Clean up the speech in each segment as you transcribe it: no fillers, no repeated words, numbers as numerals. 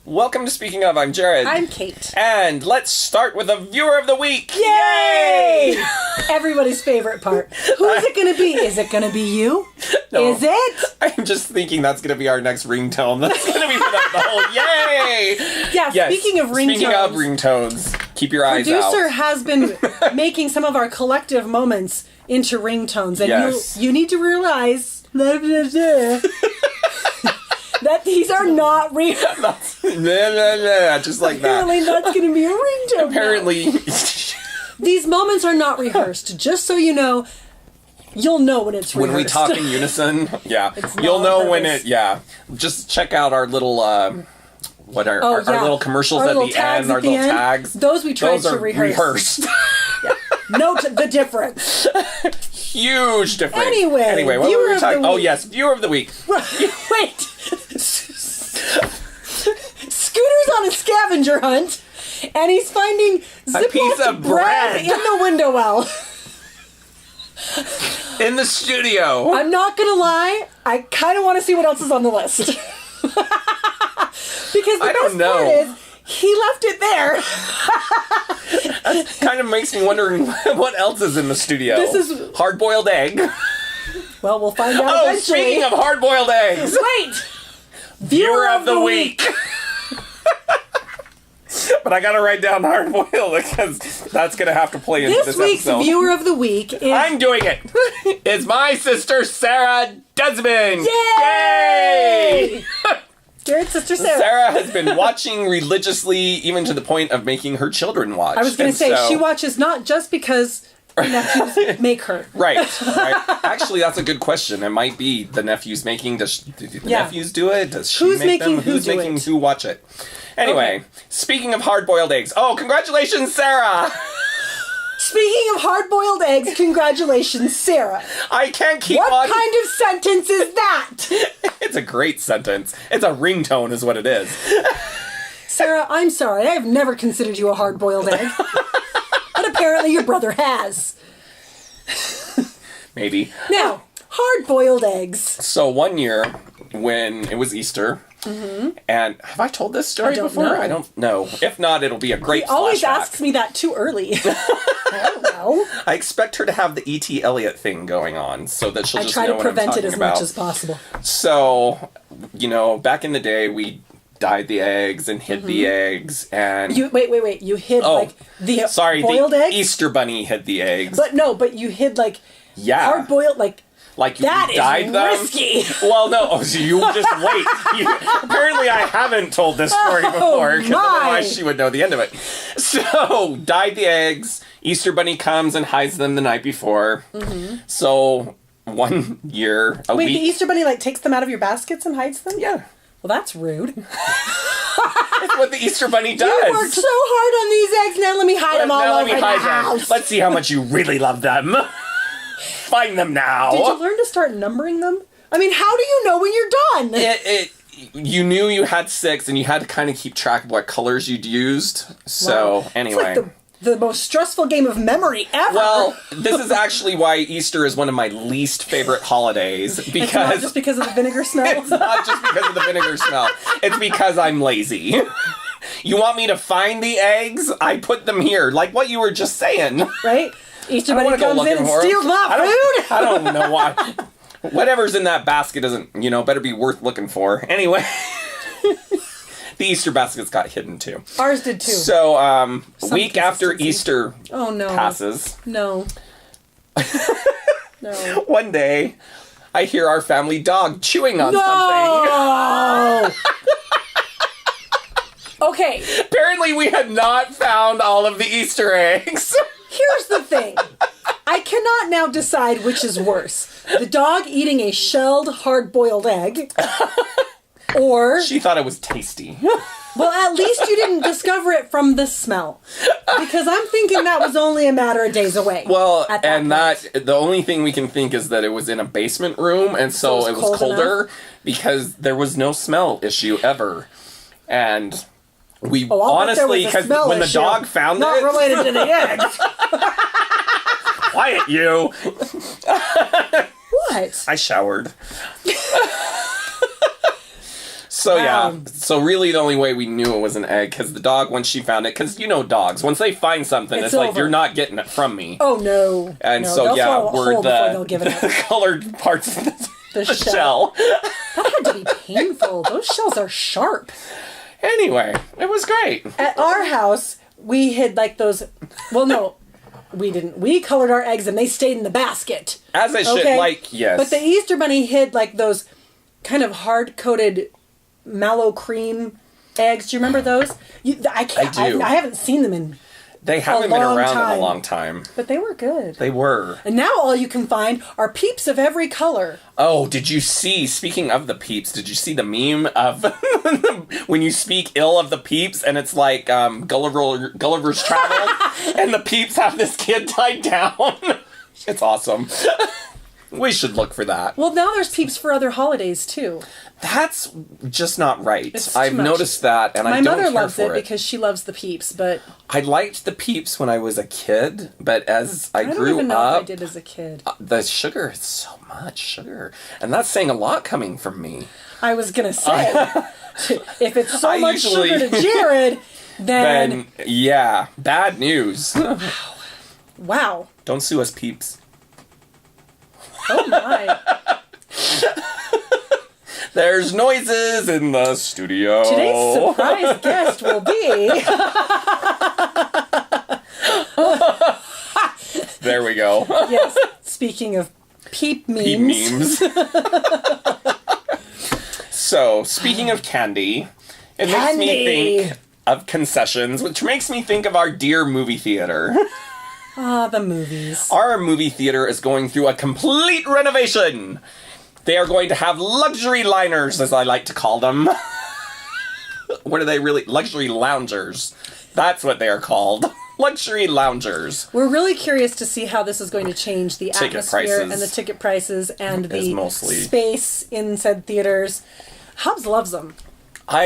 Welcome to Speaking Of. I'm Jared. I'm Kate. And let's start with a Viewer of the Week. Yay! Everybody's favorite part. Who's it going to be? Is it going to be you? No. Is it? I'm just thinking that's going to be our next ringtone. That's going to be for the whole yay! Yeah, Yes. speaking of ringtones, keep your eyes out. Producer has been making some of our collective moments into ringtones. And Yes. you need to realize that these are not real. Just like that. Apparently that's going to be a ringtone. Apparently. These moments are not rehearsed. Just so you know, you'll know when it's rehearsed. When we talk in unison, yeah. It's You'll not know on when purpose. Just check out our little, our little commercials Our at little the tags end, at our the little end. tags. Those we tried Those to are rehearse. Note the difference. Huge difference. Anyway, what Viewer were we of talking? the Oh Week. yes, Viewer of the Week. Wait. Scooter's on a scavenger hunt, and he's finding piece of Ziploc bread. in the window well. In the studio. I'm not gonna lie, I kind of want to see what else is on the list. Because the I don't best know. part is, he left it there. Kind of makes me wondering what else is in the studio. This is- hard-boiled egg. Well, we'll find out Oh, eventually. speaking of hard-boiled eggs, Wait! Viewer of the Week. But I gotta write down hard-boiled because that's gonna have to play into This this week's episode. Viewer of the Week is... I'm doing it. It's my sister Sarah Desmond. Yay! Jared's sister Sarah. Sarah has been watching religiously, even to the point of making her children watch. I was going And to say, so- she watches not just because her nephews make her. Right. Actually, that's a good question. It might be the nephews making. Do the Yeah. nephews do it? Does she Who's make making them? who Who's do making it? who watch it? Anyway, Okay. Speaking of hard-boiled eggs. Oh, congratulations, Sarah! Speaking of hard-boiled eggs, congratulations, Sarah. I can't keep What on. kind of sentence is that? It's a great sentence. It's a ringtone, is what it is. Sarah, I'm sorry. I have never considered you a hard-boiled egg. But apparently your brother has. Maybe. Now, hard-boiled eggs. So one year, when it was Easter, and have I told this story I don't before? know. I don't know. If not, it'll be a great He always flashback. asks me that too early. I don't know. I expect her to have the E.T. Elliott thing going on, so that she'll I just try know to what I'm prevent it talking as about. much as possible. So, back in the day, we dyed the eggs and hid the eggs, and Wait. You hid, like, the boiled the eggs? Easter Bunny hid the eggs. But you hid, like, yeah, hard-boiled, like... like you That is dyed them. risky. Well, no, so you just wait. Apparently, I haven't told this story before, because my. otherwise she would know the end of it. So, dyed the eggs. Easter Bunny comes and hides them the night before. So, one year, Wait, week. the Easter Bunny, like, takes them out of your baskets and hides them? Yeah. Well, that's rude. That's what the Easter Bunny does. You worked so hard on these eggs, now let me hide them all Now let over me the hide them. house. Let's see how much you really love them. Find them now. Did you learn to start numbering them? I mean, how do you know when you're done? You knew you had 6, and you had to kind of keep track of what colors you'd used. So, Wow. anyway. It's like the most stressful game of memory ever. Well, this is actually why Easter is one of my least favorite holidays. Because It's not just because of the vinegar smell. it's not just because of the vinegar smell. It's because I'm lazy. You want me to find the eggs? I put them here. Like what you were just saying. Right? Easter I don't Bunny want to go comes looking in and for 'em. steals my food. I don't know why. Whatever's in that basket isn't, better be worth looking for. Anyway. The Easter baskets got hidden too. Ours did too. So, week after consistency. Easter Oh no. passes, No. No. one day, I hear our family dog chewing on something. No! Okay, Apparently, we had not found all of the Easter eggs. here's the thing. I cannot now decide which is worse. The dog eating a shelled, hard-boiled egg, or... She thought it was tasty. Well, at least you didn't discover it from the smell. Because I'm thinking that was only a matter of days away. Well, at and point. the only thing we can think is that it was in a basement room, and so it was cold colder because there was no smell issue ever. And we I'll bet there honestly, was a because smell when the issue. dog found Not it, related to the eggs. quiet you. What? I showered. So, Wow. yeah. So, really, the only way we knew it was an egg, because the dog, once she found it, because you know dogs, once they find something, it's like, over. you're not getting it from me. Oh, no. And no, so, they'll yeah, swallow a we're whole before they'll give it the up. colored parts of the shell. That had to be painful. Those shells are sharp. Anyway, it was great. At our house, we hid like those. Well, no, we didn't. We colored our eggs and they stayed in the basket. As it should, yes. But the Easter Bunny hid like those kind of hard-coated mallow cream eggs. Do you remember those? I do. I haven't seen them in. They haven't been long around time. in a long time. But they were good. They were. And now all you can find are Peeps of every color. Oh, did you see, speaking of the Peeps, did you see the meme of when you speak ill of the Peeps and it's like Gulliver's Travel and the Peeps have this kid tied down? It's awesome. We should look for that. Well, now there's Peeps for other holidays, too. That's just not right. It's too I've much. noticed that, and I don't care for it. My mother loves it because she loves the Peeps, but... I liked the Peeps when I was a kid, but as I grew up... I don't even know if I did as a kid. The sugar is so much sugar. And that's saying a lot coming from me. I was going to say, if it's so much usually- sugar to Jared, then... Yeah, bad news. Wow. Don't sue us, Peeps. Oh, my. There's noises in the studio. Today's surprise guest will be... There we go. Yes, speaking of Peep memes. Peep memes. So, speaking of candy, it makes me think of concessions, which makes me think of our dear movie theater. Ah, the movies. Our movie theater is going through a complete renovation. They are going to have luxury liners, as I like to call them. What are they really? Luxury loungers. That's what they are called. Luxury loungers. We're really curious to see how this is going to change the Ticket atmosphere prices. and the ticket prices and the mostly. space in said theaters. Hubs loves them.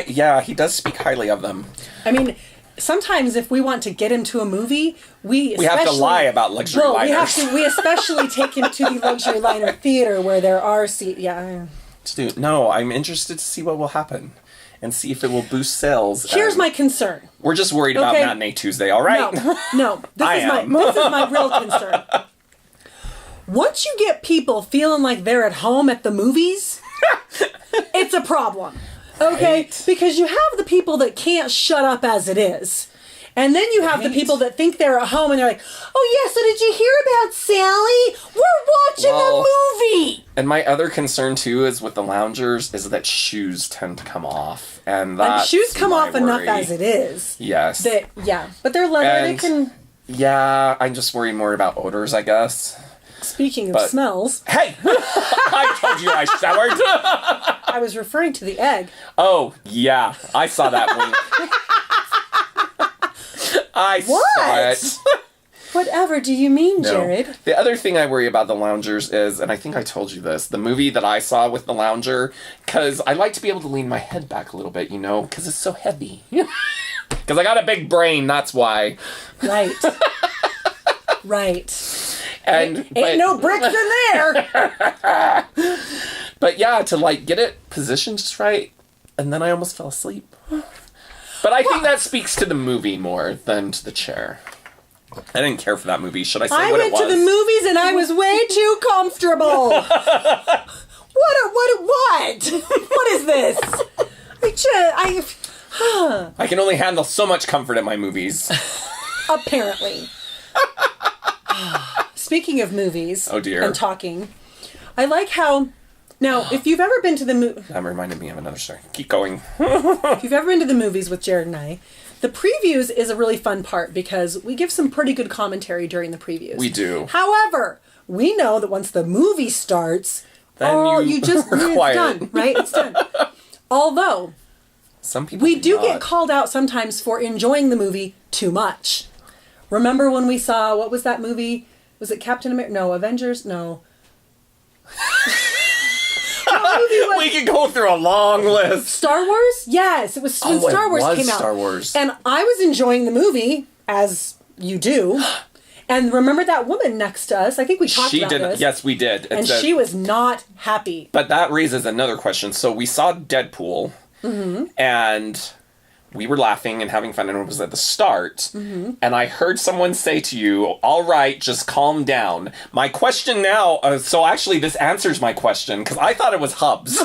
Yeah, he does speak highly of them. I mean, sometimes if we want to get him to a movie, we have to lie about luxury liners. We especially take him to the luxury liner theater where there are seats. Yeah. Dude, no, I'm interested to see what will happen and see if it will boost sales. Here's my concern. We're just worried about Okay. Matinee Tuesday, all right? No. This is my real concern. Once you get people feeling like they're at home at the movies, it's a problem. Okay? Right. Because you have the people that can't shut up as it is. And then you have the people that think they're at home and they're like, oh yeah, so did you hear about Sally? We're watching a movie! And my other concern too is with the loungers is that shoes tend to come off. And that's shoes come my off enough worry. as it is. Yes. But they're leather, they And- can... Yeah, I'm just worried more about odors, I guess. Speaking of smells, Hey! I told you I showered! I was referring to the egg. Oh, yeah. I saw that one. I saw it. Whatever do you mean, Jared? The other thing I worry about the loungers is, and I think I told you this, the movie that I saw with the lounger, because I like to be able to lean my head back a little bit, you know, because it's so heavy. Because I got a big brain, that's why. Right. Right. And Ain't no bricks in there. But yeah, to like get it positioned just right, and then I almost fell asleep. But I think that speaks to the movie more than to the chair. I didn't care for that movie. Should I say I what went it was? to the movies and I was way too comfortable. What is this? I can only handle so much comfort at my movies. Apparently. Speaking of movies Oh, dear. and talking, I like how... Now, if you've ever been to the That reminded me of another story. Keep going. if you've ever been to the movies with Jared and I, the previews is a really fun part because we give some pretty good commentary during the previews. We do. However, we know that once the movie starts, Then you just are it's quiet. done, right? It's done. Although Some people we do not. get called out sometimes for enjoying the movie too much. Remember when we saw what was that movie? Was it Captain America? No, Avengers? No. We could go through a long list. Star Wars? Yes, it was when Oh, Star it Wars was came out. Star Wars. And I was enjoying the movie, as you do. And remember that woman next to us? I think we talked She about did. this. Yes, we did. And she was not happy. But that raises another question. So we saw Deadpool, And we were laughing and having fun, and it was at the start. And I heard someone say to you, all right, just calm down. My question now, so actually this answers my question, because I thought it was Hubs.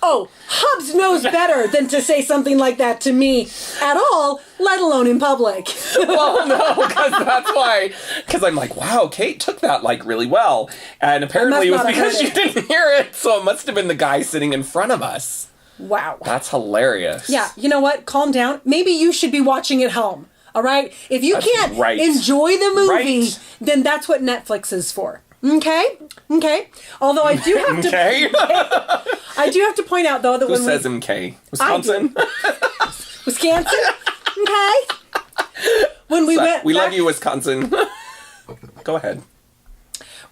Oh, Hubs knows better than to say something like that to me at all, let alone in public. Well, no, because that's why. Because I'm like, wow, Kate took that, like, really well. And apparently it was because she didn't hear it, so it must have been the guy sitting in front of us. Wow. That's hilarious. Yeah, you know what? Calm down. Maybe you should be watching at home, all right? If you can't enjoy the movie, then that's what Netflix is for. Okay? Okay. Although I do have to... Okay. I do have to point out, though, that Who says MK? Wisconsin? Wisconsin? Okay. When we went... We love you, Wisconsin. Go ahead.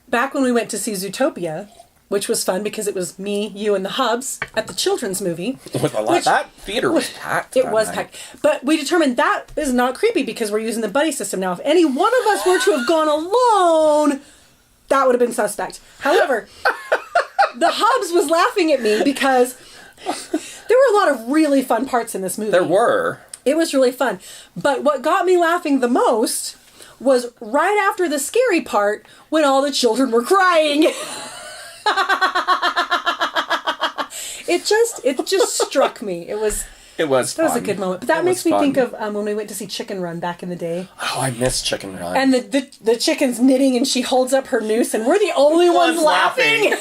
Back when we went to see Zootopia, which was fun because it was me, you, and the Hubs at the children's movie. With a lot. That theater was packed. It was packed. But we determined that is not creepy because we're using the buddy system now. If any one of us were to have gone alone... that would have been suspect. However, the Hubs was laughing at me because there were a lot of really fun parts in this movie. There were. It was really fun. But what got me laughing the most was right after the scary part when all the children were crying. It just struck me. It was fun. That was a good moment. But that makes me think of when we went to see Chicken Run back in the day. Oh, I miss Chicken Run. And the chicken's knitting and she holds up her noose and we're the only ones laughing.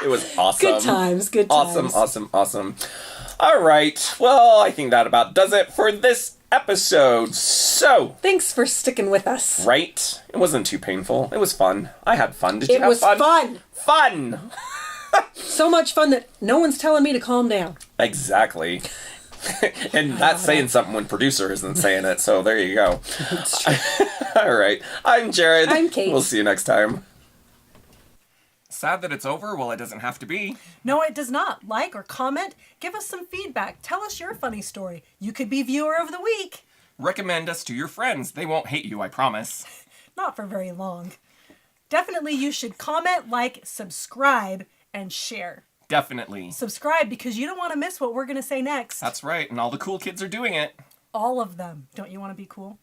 It was awesome. Good times. Awesome. All right. Well, I think that about does it for this episode. So, thanks for sticking with us. Right? It wasn't too painful. It was fun. I had fun. Did you have fun? It was fun. Fun! So much fun that no one's telling me to calm down. Exactly. And that's saying something when producer isn't saying it, so there you go. All right. I'm Jared. I'm Kate. We'll see you next time. Sad that it's over? Well, it doesn't have to be. No, it does not. Like or comment. Give us some feedback. Tell us your funny story. You could be viewer of the week. Recommend us to your friends. They won't hate you, I promise. Not for very long. Definitely you should comment, like, subscribe, and share. Definitely. Subscribe because you don't want to miss what we're going to say next. That's right, and all the cool kids are doing it. All of them. Don't you want to be cool?